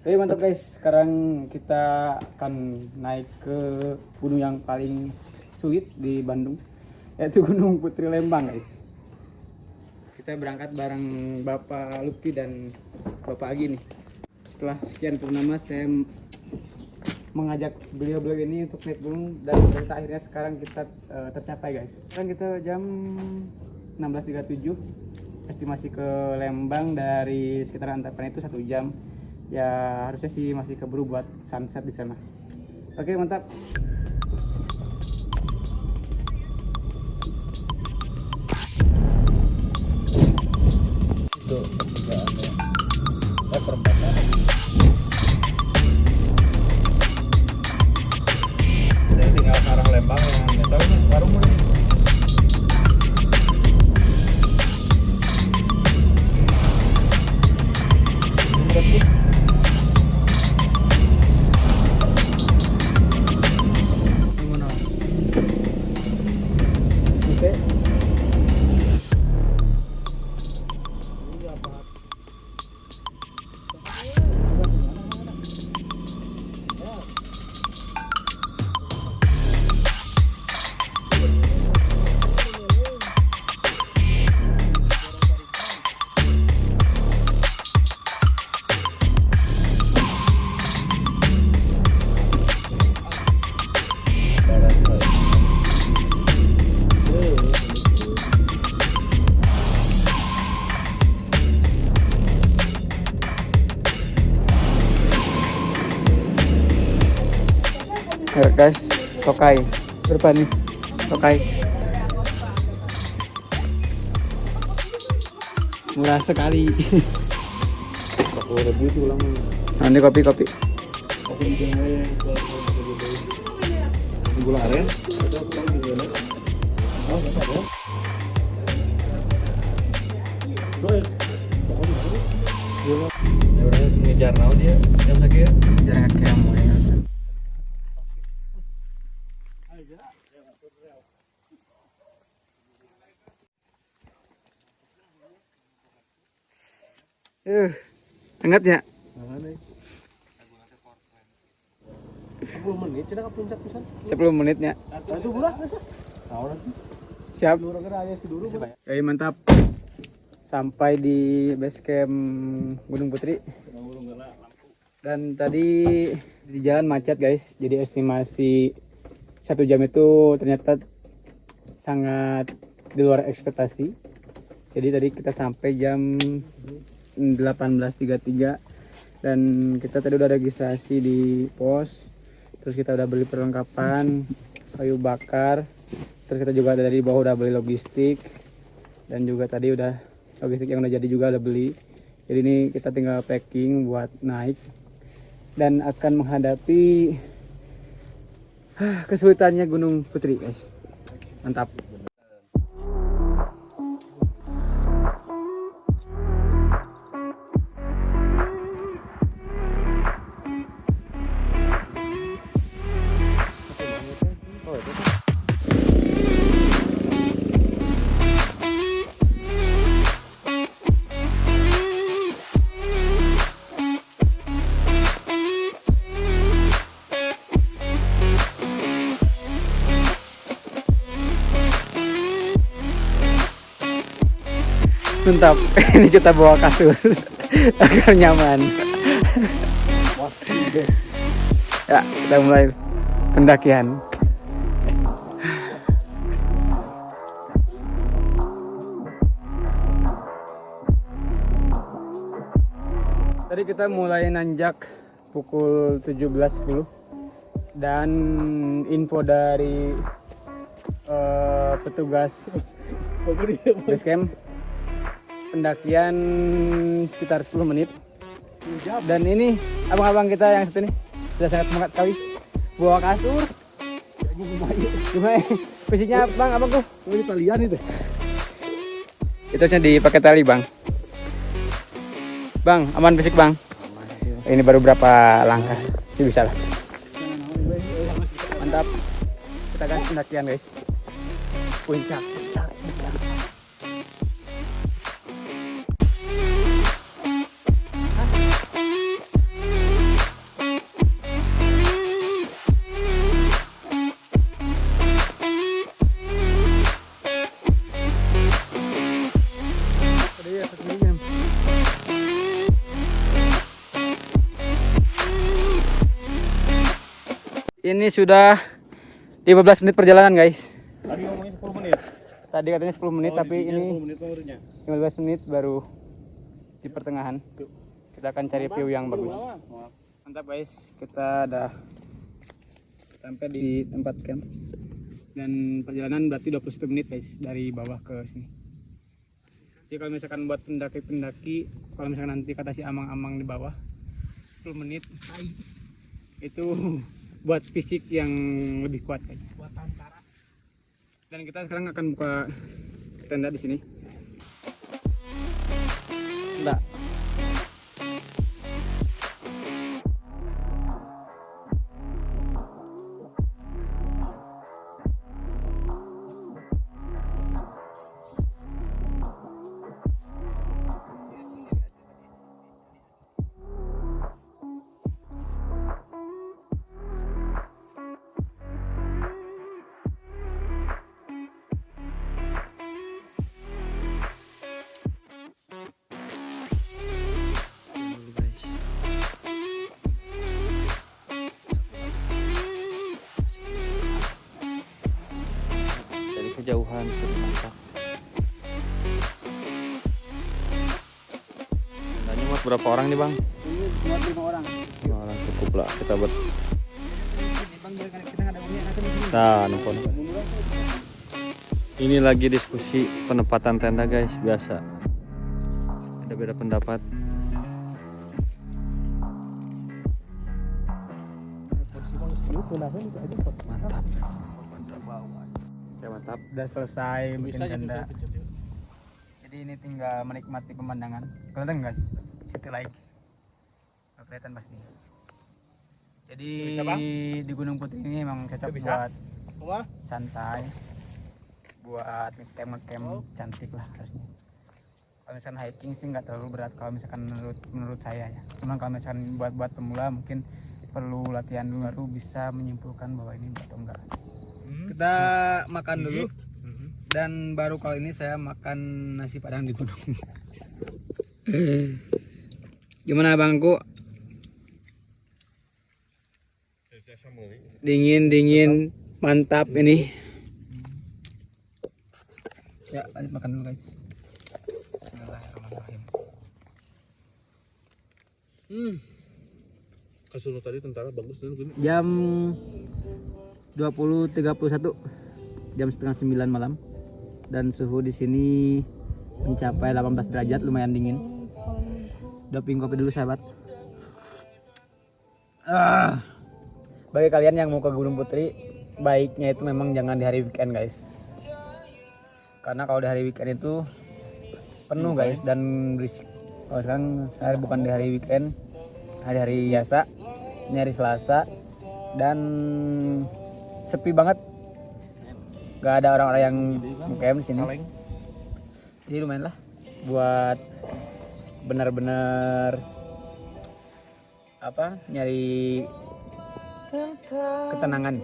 Oke mantap guys, sekarang kita akan naik ke gunung yang paling sulit di Bandung, yaitu Gunung Putri Lembang guys. Kita berangkat bareng Bapak Lucky dan Bapak Agi nih. Setelah sekian purnama saya mengajak beliau-beliau ini untuk naik gunung dan ternyata akhirnya sekarang kita tercapai guys. Sekarang kita jam 16.37, estimasi ke Lembang dari sekitar Antapani itu 1 jam. Ya harusnya sih masih keburu buat sunset di sana. Oke mantap. Itu pertigaan perempatan. Saya tinggal ke arah Lembang yang nggak tahu ini warung mana. Ya guys, tokai berapa nih? Tokai murah sekali. Aku review itu ulang. Nah, ini kopi Kopi di gula aren. Ada pulang di sana. Oh, enggak ada. Doy. Pokoknya itu. Dia orang ngejar naon dia jam sekieu. jarang kayak mau ya. Hangat ya? 10 menit cenah ka puncak pisan. 10 menitnya. Itu murah rasa. Tahu nanti. Siap. Dulu kira aya si dulu. Oke, mantap. Sampai di base camp Gunung Putri. Dan tadi di jalan macet guys. Jadi estimasi 1 jam itu ternyata sangat di luar ekspektasi. Jadi tadi kita sampai jam 18.33 dan kita tadi udah registrasi di pos. Terus kita udah beli perlengkapan, kayu bakar. Terus kita juga dari bawah udah beli logistik dan juga tadi udah logistik yang udah jadi juga udah beli. Jadi ini kita tinggal packing buat naik dan akan menghadapi kesulitannya Gunung Putri guys. Mantap. Mantap. Ini kita bawa kasur agar nyaman. Ya, kita mulai pendakian. Tadi kita mulai nanjak pukul 17.10 dan info dari petugas base camp pendakian sekitar 10 menit. Dan ini abang-abang kita yang satu ini sudah sangat semangat sekali bawa kasur. Gimana? Fisiknya bang, abang tuh? Ini talian itu. Itu harusnya dipakai tali bang. Bang, aman fisik bang? Ini baru berapa langkah sih bisa lah. Mantap. Kita kan pendakian guys. Puncak. Ini sudah 15 menit perjalanan guys. Tadi ngomongin 10 menit. Tadi katanya 10 menit tapi ini 10 menit barunya. 15 menit baru di pertengahan. Kita akan cari view yang bagus. Mantap guys, kita udah sampai di tempat camp. Dan perjalanan berarti 21 menit guys dari bawah ke sini. Jadi kalau misalkan buat pendaki-pendaki, kalau misalkan nanti kata si amang-amang di bawah 10 menit itu buat fisik yang lebih kuat kayaknya. Buat tentara. Dan kita sekarang akan buka tenda di sini. Enggak. Kejauhan sudah nampak. Tandanya muat berapa orang nih bang? Ini muat 5 orang. 5 orang cukup lah kita buat. Bang, kita nggak ada unit nanti di sini. Nah, numpon. Ini lagi diskusi penempatan tenda guys, biasa. Beda-beda pendapat. Mantap. Oke, mantap. Udah selesai bikin tenda. Jadi ini tinggal menikmati pemandangan. Kelihatan nggak? City like. Nggak kelihatan pasti. Jadi di Gunung Putri ini emang cocok buat santai, buat ngecamp cantik lah harusnya. Kalau misalkan hiking sih nggak terlalu berat kalau misalkan menurut saya ya. Cuman kalau misalkan buat pemula mungkin perlu latihan dulu baru bisa menyimpulkan bahwa ini atau enggak. Kita makan dulu dan baru kali ini saya makan nasi padang di gunung. Gimana bangku? Dingin mantap ini. Ya lanjut makan dulu guys. Bismillahirrahmanirrahim. Kasur tadi tentara bagus dan gini. Jam 20.31, jam setengah 9 malam, dan suhu di sini mencapai 18 derajat, lumayan dingin. Doping kopi dulu sahabat. Bagi kalian yang mau ke Gunung Putri, baiknya itu memang jangan di hari weekend guys, karena kalau di hari weekend itu penuh guys dan berisik. Kalau sekarang saya bukan di hari weekend, hari-hari biasa, ini hari Selasa dan sepi banget, gak ada orang-orang yang camp di sini. Jadi lumayan lah buat benar-benar apa, nyari ketenangan.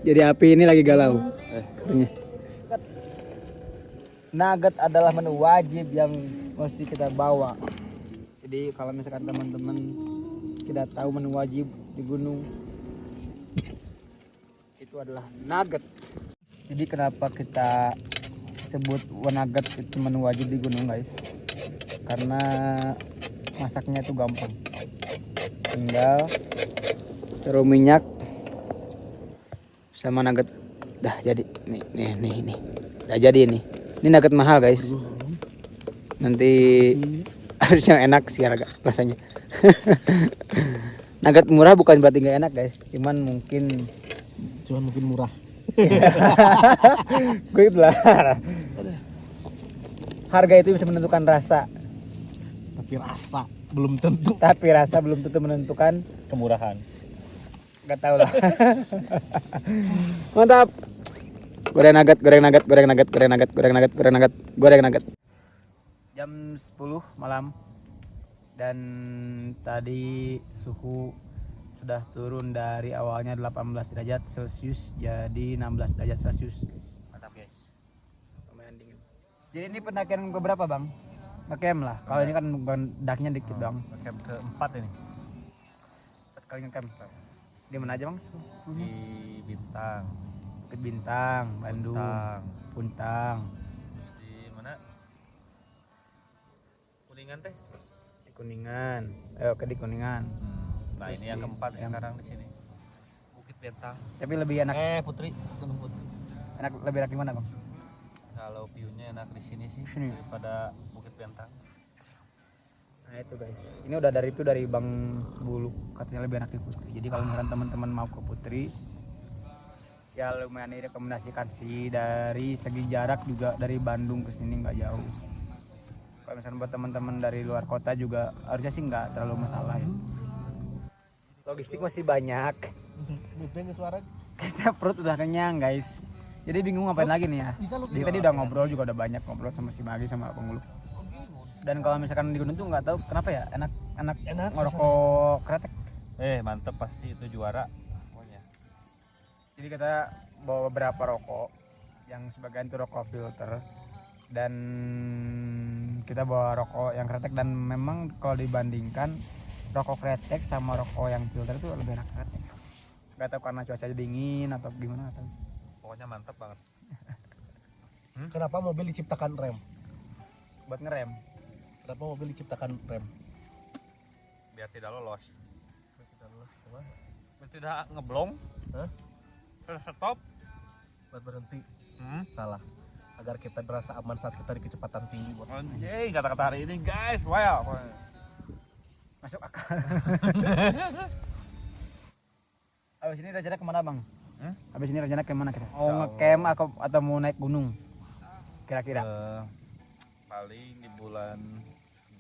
Jadi api ini lagi galau. Katanya. Nugget adalah menu wajib yang mesti kita bawa. Jadi kalau misalkan teman-teman tidak tahu menu wajib di gunung, itu adalah nugget. Jadi kenapa kita sebut nugget itu menu wajib di gunung guys? Karena masaknya itu gampang. Tinggal taruh minyak sama nugget, dah jadi. Nih. Udah jadi ini. Ini nugget mahal guys. Nanti harusnya enak sih rasanya. Nugget murah bukan berarti nggak enak guys, cuman mungkin murah. Gue lah. Harga itu bisa menentukan rasa. Tapi rasa belum tentu menentukan kemurahan. Gak tau lah. Mantap. Goreng nugget. Jam 10 malam dan tadi suhu sudah turun dari awalnya 18 derajat Celcius jadi 16 derajat Celcius. Mantap guys. Lumayan dingin. Jadi ini pendakian keberapa bang? ngecamp lah. Kalau ini kan daknya dikit dong. Camp keempat ini. Kali ngecamp. Di mana aja bang? Di Bintang, Bukit Bintang, Bandung, Puntang, Puntang, terus di mana? Kuningan teh. di Kuningan. Oke di Kuningan. Nah Terus ini yang di- keempat yang- sekarang di sini. Bukit Bintang. Tapi lebih enak, Putri, Gunung Putri. lebih enak di mana bang? Kalau view-nya enak di sini sih Sini. daripada Bukit Bintang. Nah itu guys, ini udah dari Bang Bulu katanya lebih enak di Putri. Jadi kalau misalkan teman-teman mau ke Putri, ya lumayan direkomendasikan sih. Dari segi jarak juga dari Bandung ke sini nggak jauh. Kalau misalkan buat teman-teman dari luar kota juga harusnya sih nggak terlalu masalah ya. Logistik masih banyak. Bibeng suara. Kita perut udah kenyang guys. Jadi bingung ngapain lagi nih ya. Jadi tadi udah ngobrol juga udah banyak ngobrol sama si Magi sama Bang Bulu. Dan kalau misalkan di gunung tuh nggak tahu kenapa ya enak ngerokok kretek. Mantep pasti itu juara pokoknya. Jadi kita bawa beberapa rokok yang sebagian itu rokok filter dan kita bawa rokok yang kretek dan memang kalau dibandingkan rokok kretek sama rokok yang filter itu lebih enak kretek. Gak tahu karena cuaca dingin atau gimana atau Pokoknya mantep banget. Kenapa mobil diciptakan rem? buat ngerem. Kenapa mobil diciptakan rem? Biar tidak lolos. Biar tidak ngeblong. Hah? Terus stop. Buat berhenti. Salah. Agar kita berasa aman saat kita di kecepatan tinggi. Bos. Anjing kata-kata hari ini guys. Wow. Masuk akal. Habis ini rencana kemana bang? Habis ini rencana kemana kita? Mau ngecamp atau mau naik gunung? Kira-kira? Paling di bulan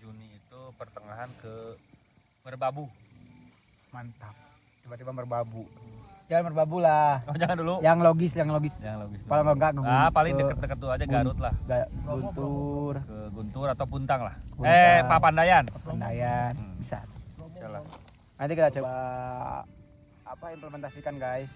Juni itu pertengahan ke Merbabu. Mantap. Tiba-tiba merbabu. Jangan merbabu lah. Oh jangan dulu. Yang logis. Yang logis. Kalau enggak ke paling ke deket-deket tuh aja Garut lah. Guntur, Ke Guntur atau Puntang lah. Puntang. Papandayan. Pendayan, bisa. Jalan. Nanti kita coba implementasikan guys.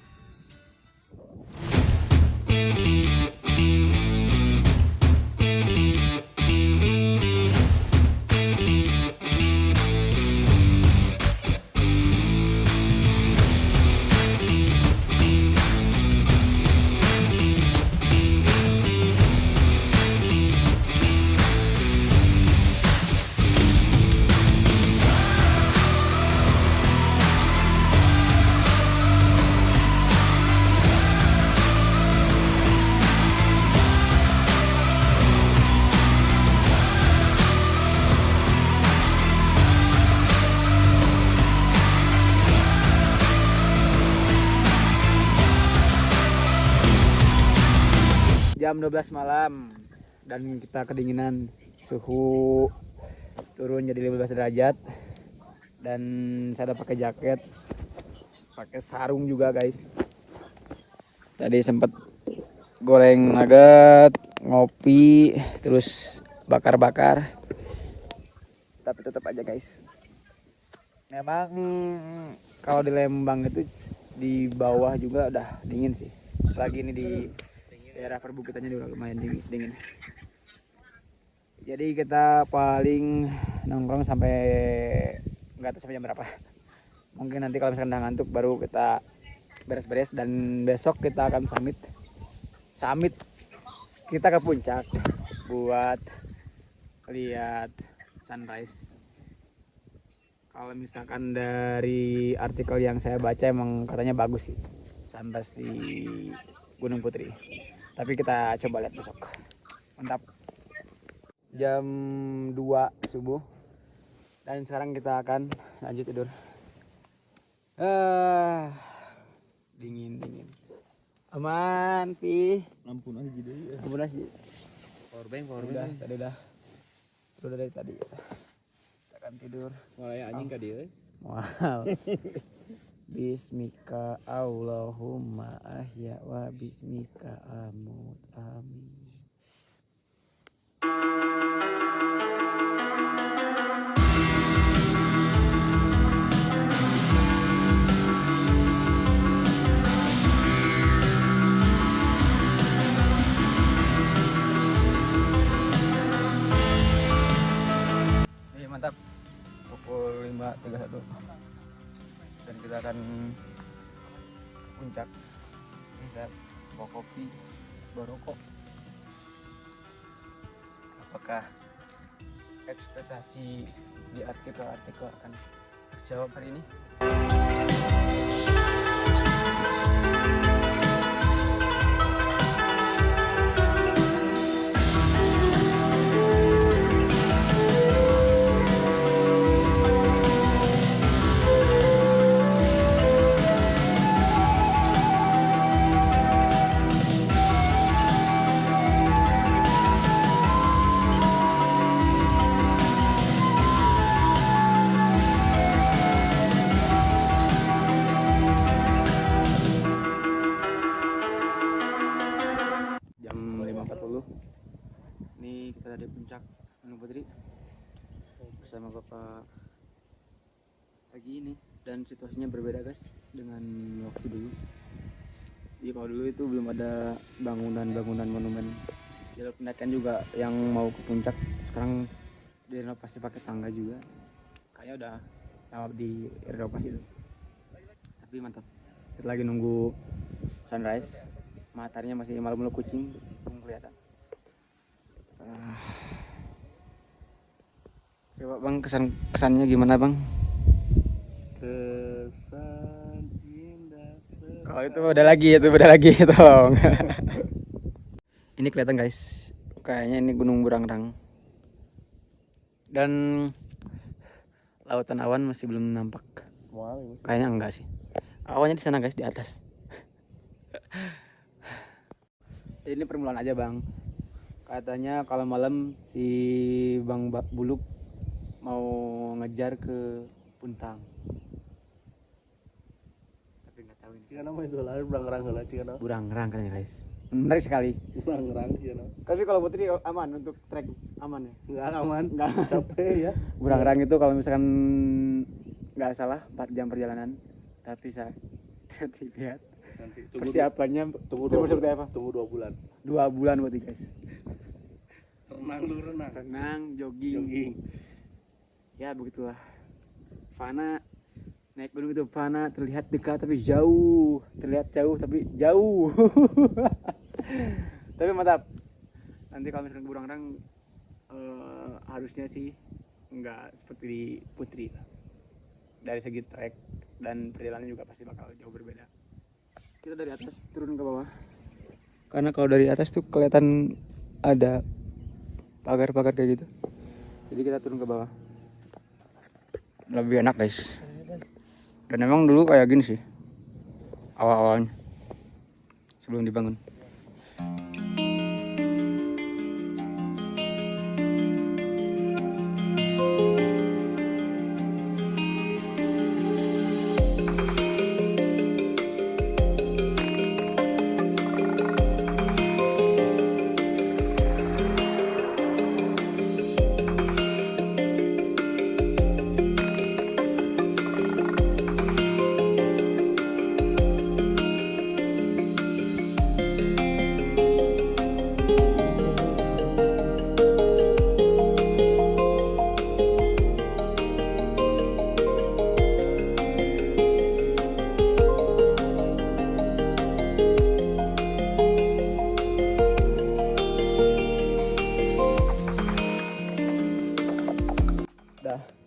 Jam 12 malam dan kita kedinginan, suhu turun jadi 15 derajat dan saya udah pakai jaket, pakai sarung juga guys. Tadi sempat goreng nugget, ngopi, terus bakar-bakar, tapi tetap aja guys. Memang kalau di Lembang itu di bawah juga udah dingin sih, apalagi ini di daerah perbukitannya juga lumayan dingin. Jadi kita paling nongkrong sampai nggak tahu sampai jam berapa. Mungkin nanti kalau misalkan udah ngantuk baru kita beres-beres dan besok kita akan summit kita ke puncak buat lihat sunrise. Kalau misalkan dari artikel yang saya baca emang katanya bagus sih sunrise di Gunung Putri. Tapi kita coba lihat besok. Mantap. Jam 2 subuh. Dan sekarang kita akan lanjut tidur. Dingin. Aman, Pi. Ampun aja jadi. Ampun aja. Power bank. Tadi udah. Udah dari tadi. Kita akan tidur. Mulai anjing ka dia. Wow. Bismika Allahumma ahya wa bismika amut amin. 31 dan kita akan ke puncak. Ini saya bawa kopi, bawa rokok. Apakah ekspektasi di artikel akan terjawab hari ini? Jam 5.40. Ini kita ada di puncak Gunung Putri bersama Bapak pagi ini, dan situasinya berbeda guys dengan waktu dulu. Jadi kalau dulu itu belum ada bangunan monumen. Jalur pendakian juga yang mau ke puncak sekarang direnovasi pakai tangga juga. Kayaknya udah lama di renovasi itu. Tapi mantap. Kita lagi nunggu sunrise. Mataharinya masih malu-malu kucing, belum kelihatan. Coba bang, kesannya gimana bang? Kesan indah. Kalau itu beda lagi tolong. Ini kelihatan guys, kayaknya ini Gunung Burangrang. Dan lautan awan masih belum nampak. Wow. Kayaknya enggak sih. Awannya di sana guys, di atas. Ini permulaan aja bang. Katanya kalau malam si Bang Buluk mau ngejar ke Puntang. Tapi nggak tahu ini. Cina mah itu lah Burangrang heula cina. Burangrang katanya guys. Menarik sekali. Burangrang cina. Tapi kalau Putri aman untuk trek, aman ya? Enggak aman. Enggak. Capek ya. Burangrang itu kalau misalkan nggak salah 4 jam perjalanan. Tapi saya lihat Nanti persiapannya tunggu seperti apa? Tunggu 2 bulan. 2 bulan berarti guys. Renang. Renang, jogging. Ya begitulah. Fana naik gunung itu fana, terlihat dekat tapi jauh, terlihat jauh tapi jauh. Tapi mantap. Nanti kalau misalkan ke Burangrang harusnya sih nggak seperti di Putri. Dari segi trek dan perjalanan juga pasti bakal jauh berbeda. Kita dari atas turun ke bawah. Karena kalau dari atas tuh kelihatan ada pagar-pagar kayak gitu. Jadi kita turun ke bawah. Lebih enak guys. Dan emang dulu kayak gini sih awal-awalnya sebelum dibangun.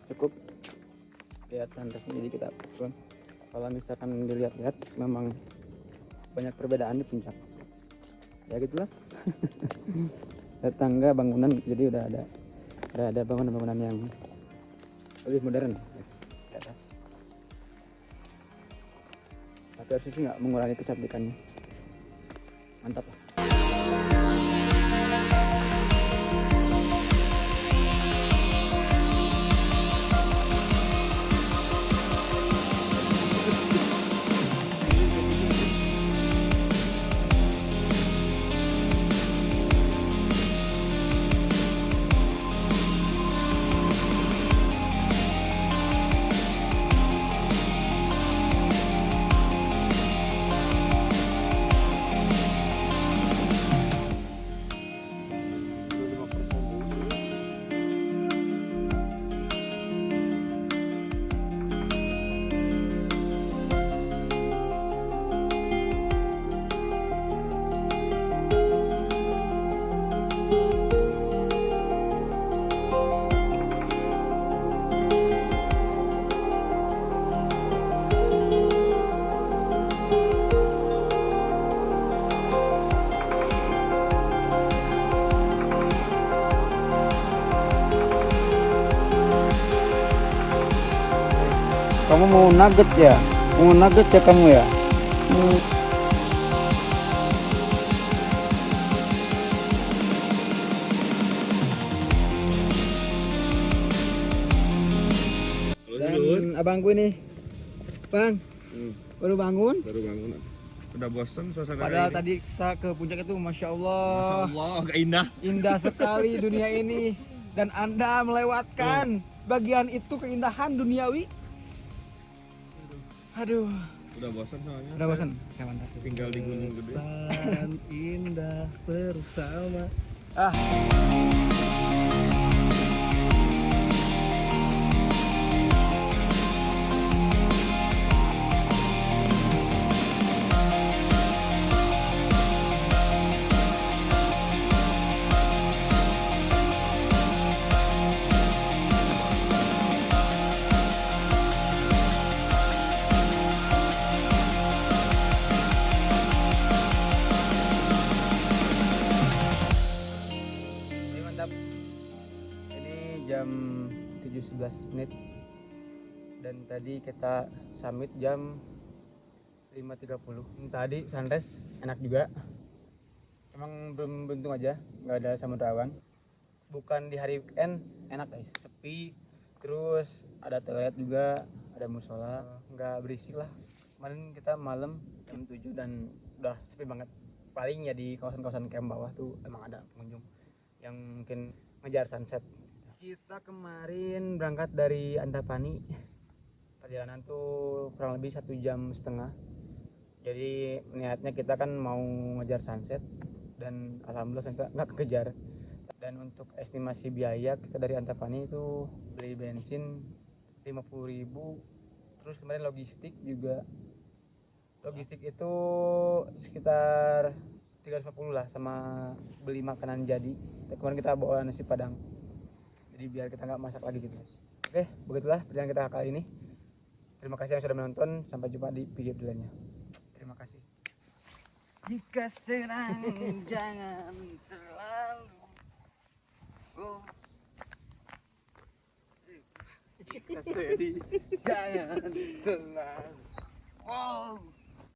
Cukup lihat sunrise, jadi kita turun. Kalau misalkan dilihat-lihat memang banyak perbedaan di puncak ya gitulah. Ada tangga bangunan, jadi udah ada bangunan-bangunan yang lebih modern guys, di atas. Tapi harusnya sih nggak mengurangi kecantikannya. Mantap lah. Kamu mau nugget ya? Mau nugget ya kamu ya? Dan abangku ini, bang, baru bangun. Baru bangun. Udah bosan suasana Padahal ini. tadi kita ke puncak itu, masya Masya Allah, Allah, agak indah. indah sekali dunia ini. Dan Anda melewatkan bagian itu keindahan duniawi. Aduh, Udah bosan soalnya. udah bosan. Ya, mantap. Tinggal di Gunung Gede. Kesan indah bersama. Ah, ini mantap. Ini jam 7.11 menit. Dan tadi kita summit jam 5.30. Tadi sunrise enak juga. Emang belum beruntung aja, nggak ada samudra awan. Bukan di hari weekend, enak guys, sepi. Terus ada toilet juga, ada musola, nggak berisik lah. Kemarin kita malam jam 7 dan udah sepi banget. Paling ya di kawasan-kawasan camp bawah tuh emang ada pengunjung yang mungkin ngejar sunset. Kita kemarin berangkat dari Antapani. Perjalanan tuh kurang lebih 1,5 jam. Jadi niatnya kita kan mau ngejar sunset dan alhamdulillah kita nggak kekejar. Dan untuk estimasi biaya kita dari Antapani itu beli bensin 50.000. Terus kemarin logistik juga. Logistik itu sekitar 350 lah, sama beli makanan jadi. Kemarin kita bawa nasi padang. Jadi biar kita nggak masak lagi gitu guys. Oke, begitulah perjalanan kita kali ini. Terima kasih yang sudah menonton. Sampai jumpa di video lainnya. Terima kasih. Jika senang jangan terlalu. Oh. Jika sedih jangan terlalu. Wow.